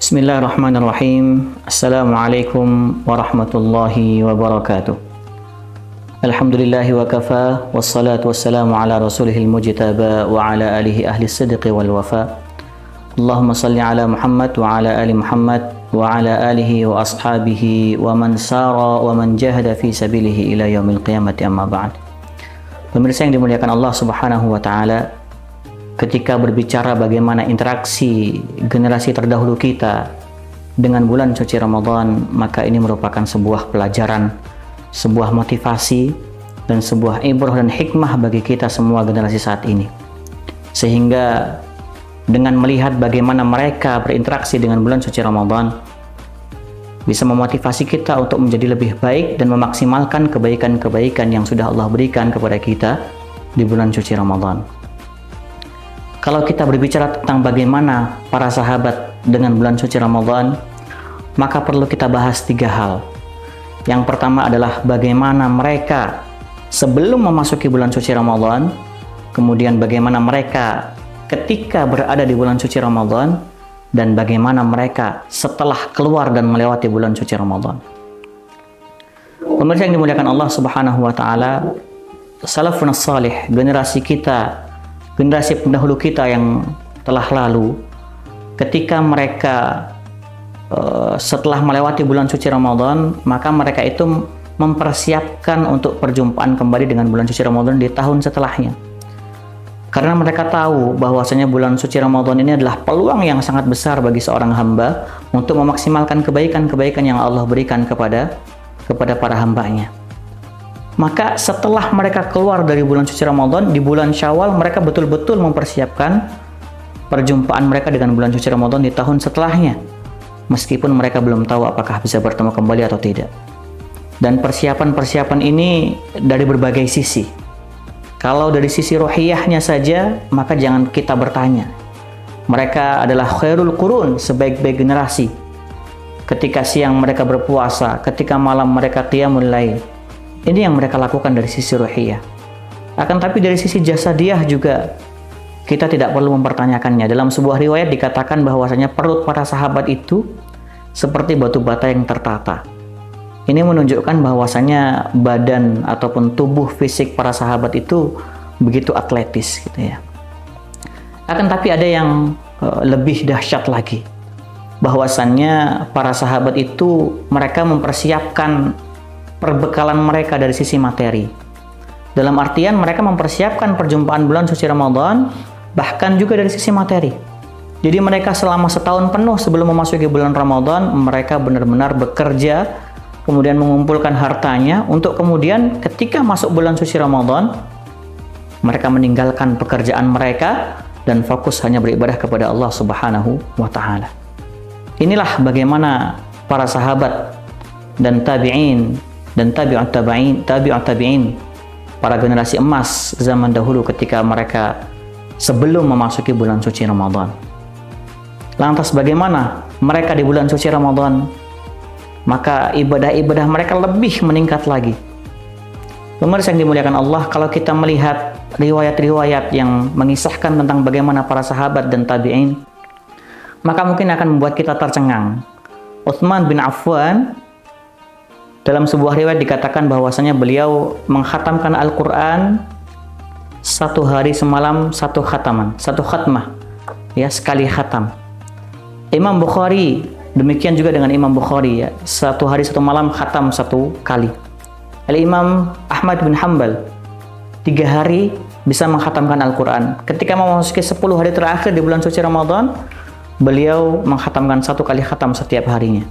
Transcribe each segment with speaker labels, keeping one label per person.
Speaker 1: Bismillahirrahmanirrahim. Assalamualaikum warahmatullahi wabarakatuh. Alhamdulillahi wa kafa, wassalatu wassalamu ala rasulihil mujtaba wa ala alihi ahli sidqi wal wafa. Allahumma salli ala Muhammad wa ala ali Muhammad wa ala alihi wa ashabihi wa man sara wa man jahada fi sabilihi ila yaumil qiyamati, amma ba'd. Pemirsa yang dimuliakan Allah Subhanahu wa taala, ketika berbicara bagaimana interaksi generasi terdahulu kita dengan bulan suci Ramadan, maka ini merupakan sebuah pelajaran, sebuah motivasi, dan sebuah ibrah dan hikmah bagi kita semua generasi saat ini. Sehingga dengan melihat bagaimana mereka berinteraksi dengan bulan suci Ramadan, bisa memotivasi kita untuk menjadi lebih baik dan memaksimalkan kebaikan-kebaikan yang sudah Allah berikan kepada kita di bulan suci Ramadan. Kalau kita berbicara tentang bagaimana para sahabat dengan bulan suci Ramadan, maka perlu kita bahas 3 hal. Yang pertama adalah bagaimana mereka sebelum memasuki bulan suci Ramadan, kemudian bagaimana mereka ketika berada di bulan suci Ramadan, dan bagaimana mereka setelah keluar dan melewati bulan suci Ramadan. Pemirsa yang dimuliakan Allah Subhanahu wa taala, salafun salih, generasi kita, generasi pendahulu kita yang telah lalu, ketika mereka setelah melewati bulan suci Ramadan, maka mereka itu mempersiapkan untuk perjumpaan kembali dengan bulan suci Ramadan di tahun setelahnya. Karena mereka tahu bahwasanya bulan suci Ramadan ini adalah peluang yang sangat besar bagi seorang hamba untuk memaksimalkan kebaikan-kebaikan yang Allah berikan kepada para hambanya. Maka setelah mereka keluar dari bulan suci Ramadan, di bulan Syawal mereka betul-betul mempersiapkan perjumpaan mereka dengan bulan suci Ramadan di tahun setelahnya. Meskipun mereka belum tahu apakah bisa bertemu kembali atau tidak. Dan persiapan-persiapan ini dari berbagai sisi. Kalau dari sisi rohiyahnya saja, maka jangan kita bertanya. Mereka adalah khairul qurun, sebaik-baik generasi. Ketika siang mereka berpuasa, ketika malam mereka qiyamul lail. Ini yang mereka lakukan dari sisi ruhiyah. Akan tapi dari sisi jasadiah juga kita tidak perlu mempertanyakannya. Dalam sebuah riwayat dikatakan bahwasanya perut para sahabat itu seperti batu bata yang tertata. Ini menunjukkan bahwasanya badan ataupun tubuh fisik para sahabat itu begitu atletis gitu ya. Akan tapi ada yang lebih dahsyat lagi. Bahwasannya para sahabat itu mereka mempersiapkan perbekalan mereka dari sisi materi. Dalam artian mereka mempersiapkan perjumpaan bulan suci Ramadan, bahkan juga dari sisi materi. Jadi mereka selama setahun penuh sebelum memasuki bulan Ramadan, mereka benar-benar bekerja, kemudian mengumpulkan hartanya, untuk kemudian ketika masuk bulan suci Ramadan, mereka meninggalkan pekerjaan mereka dan fokus hanya beribadah kepada Allah Subhanahu wa ta'ala. Inilah bagaimana para sahabat dan tabi'in dan tabi'ut tabi'in, para generasi emas zaman dahulu ketika mereka sebelum memasuki bulan suci Ramadan. Lantas bagaimana mereka di bulan suci Ramadan? Maka ibadah-ibadah mereka lebih meningkat lagi. Pemirsa yang dimuliakan Allah, kalau kita melihat riwayat-riwayat yang mengisahkan tentang bagaimana para sahabat dan tabi'in, maka mungkin akan membuat kita tercengang. Utsman bin Affan, dalam sebuah riwayat dikatakan bahwasanya beliau menghatamkan Al-Quran 1 hari semalam 1 khatmah, ya, sekali khatam. Imam Bukhari demikian juga dengan Imam Bukhari, ya, 1 hari 1 malam khatam 1 kali. Imam Ahmad bin Hanbal 3 hari bisa menghatamkan Al-Quran. Ketika memasuki 10 hari terakhir di bulan suci Ramadan, beliau menghatamkan 1 kali khatam setiap harinya.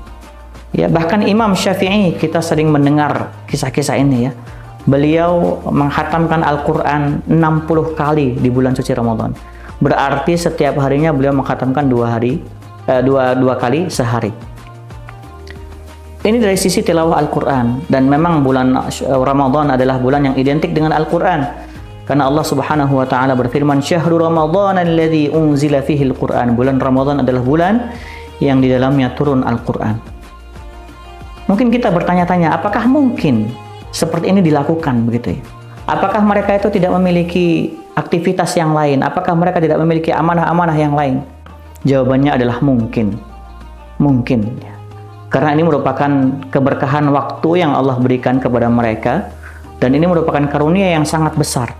Speaker 1: Ya, bahkan Imam Syafi'i, kita sering mendengar kisah-kisah ini ya. Beliau menghatamkan Al-Quran 60 kali di bulan suci Ramadan. Berarti setiap harinya beliau menghatamkan 2 kali sehari. Ini dari sisi tilawah Al-Quran. Dan memang bulan Ramadan adalah bulan yang identik dengan Al-Quran. Karena Allah Subhanahu wa ta'ala berfirman, "Syahrul Ramadan alladzi unzila fihi Al-Quran." Bulan Ramadan adalah bulan yang di dalamnya turun Al-Quran. Mungkin kita bertanya-tanya, apakah mungkin seperti ini dilakukan begitu ya? Apakah mereka itu tidak memiliki aktivitas yang lain? Apakah mereka tidak memiliki amanah-amanah yang lain? Jawabannya adalah mungkin. mungkin. Karena ini merupakan keberkahan waktu yang Allah berikan kepada mereka, dan ini merupakan karunia yang sangat besar.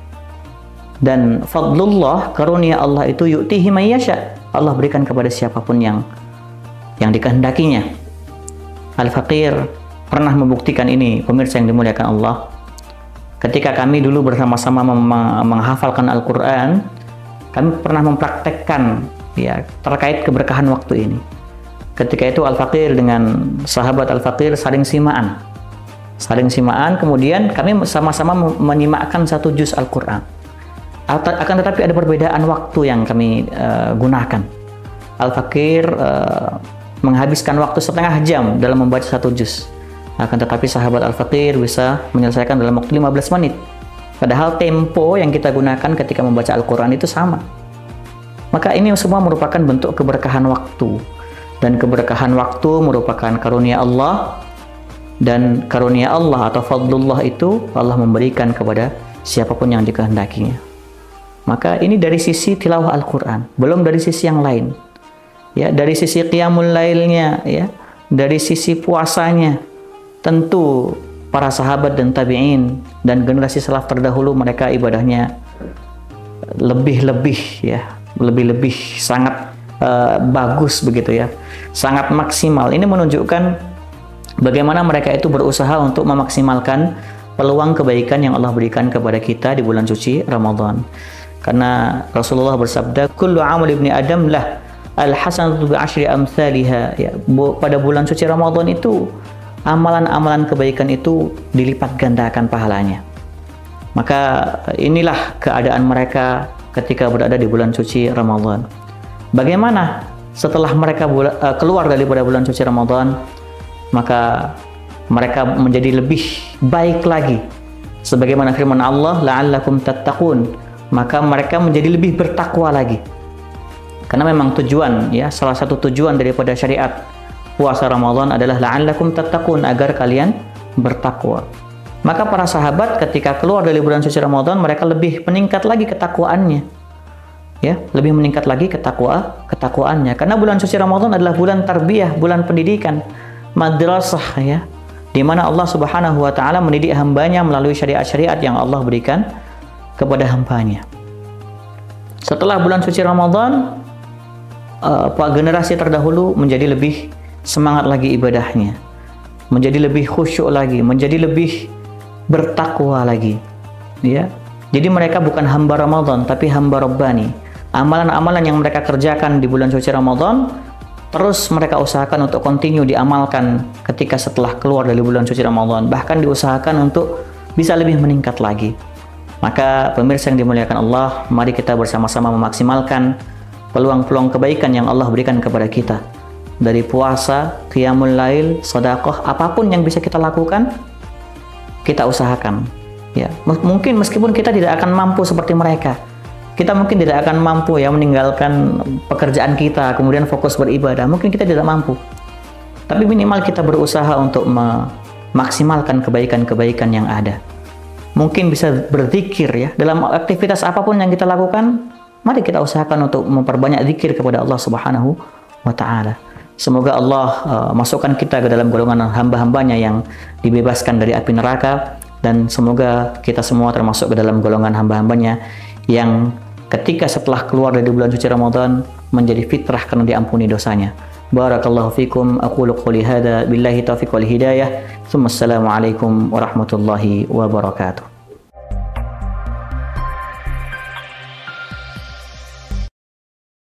Speaker 1: Dan fadlullah, karunia Allah itu yu'tihi may yasha, Allah berikan kepada siapapun yang dikehendakinya. Al-Faqir pernah membuktikan ini, pemirsa yang dimuliakan Allah. Ketika kami dulu bersama-sama menghafalkan Al-Quran, kami pernah mempraktekkan ya terkait keberkahan waktu ini. Ketika itu Al-Faqir dengan sahabat Al-Faqir saling simaan, kemudian kami sama-sama menyimakkan satu juz Al-Quran. Akan tetapi ada perbedaan waktu yang kami gunakan. Al-Faqir menghabiskan waktu setengah jam dalam membaca satu juz. Akan tetapi sahabat Al-Faqir bisa menyelesaikan dalam waktu 15 menit. Padahal tempo yang kita gunakan ketika membaca Al-Quran itu sama. Maka ini semua merupakan bentuk keberkahan waktu. Dan keberkahan waktu merupakan karunia Allah, dan karunia Allah atau fadlullah itu Allah memberikan kepada siapapun yang dikehendakinya. Maka ini dari sisi tilawah Al-Quran, belum dari sisi yang lain. Ya, dari sisi qiyamul lailnya, ya, dari sisi puasanya, tentu para sahabat dan tabi'in dan generasi salaf terdahulu mereka ibadahnya lebih-lebih sangat bagus begitu ya, sangat maksimal. Ini menunjukkan bagaimana mereka itu berusaha untuk memaksimalkan peluang kebaikan yang Allah berikan kepada kita di bulan suci Ramadan. Karena Rasulullah bersabda, kullu amal ibni adam lah al-hasanatu bi asyri amsalha. Ya, pada bulan suci Ramadan itu amalan-amalan kebaikan itu dilipat gandakan pahalanya. Maka inilah keadaan mereka ketika berada di bulan suci Ramadan. Bagaimana setelah mereka keluar daripada bulan suci Ramadan, maka mereka menjadi lebih baik lagi. Sebagaimana firman Allah, la'allakum tattaqun, maka mereka menjadi lebih bertakwa lagi. Karena memang tujuan, ya, salah satu tujuan daripada syariat puasa Ramadan adalah la'allakum tattaqun, agar kalian bertakwa. Maka para sahabat ketika keluar dari bulan suci Ramadan, mereka lebih meningkat lagi ketakwaannya. Ya, lebih meningkat lagi ketakwaannya. Karena bulan suci Ramadan adalah bulan tarbiyah, bulan pendidikan, madrasah, ya, di mana Allah Subhanahu wa taala mendidik hambanya melalui syariat-syariat yang Allah berikan kepada hambanya. Setelah bulan suci Ramadan, generasi terdahulu menjadi lebih semangat lagi ibadahnya, menjadi lebih khusyuk lagi, menjadi lebih bertakwa lagi, ya. Jadi mereka bukan hamba Ramadan tapi hamba Rabbani. Amalan-amalan yang mereka kerjakan di bulan suci Ramadan terus mereka usahakan untuk continue diamalkan ketika setelah keluar dari bulan suci Ramadan, bahkan diusahakan untuk bisa lebih meningkat lagi. Maka pemirsa yang dimuliakan Allah, mari kita bersama-sama memaksimalkan peluang-peluang kebaikan yang Allah berikan kepada kita. Dari puasa, qiyamul lail, sedekah, apapun yang bisa kita lakukan, kita usahakan. Ya, mungkin meskipun kita tidak akan mampu seperti mereka, kita mungkin tidak akan mampu ya meninggalkan pekerjaan kita kemudian fokus beribadah, mungkin kita tidak mampu, tapi minimal kita berusaha untuk memaksimalkan kebaikan-kebaikan yang ada. Mungkin bisa berzikir, ya, dalam aktivitas apapun yang kita lakukan, mari kita usahakan untuk memperbanyak zikir kepada Allah Subhanahu wa taala. Semoga Allah masukkan kita ke dalam golongan hamba-hambanya yang dibebaskan dari api neraka, dan semoga kita semua termasuk ke dalam golongan hamba-hambanya yang ketika setelah keluar dari bulan suci Ramadan menjadi fitrah karena diampuni dosanya. Barakallahu fikum, aqulu qouli hadza billahi taufiq wal hidayah. Assalamualaikum warahmatullahi wabarakatuh.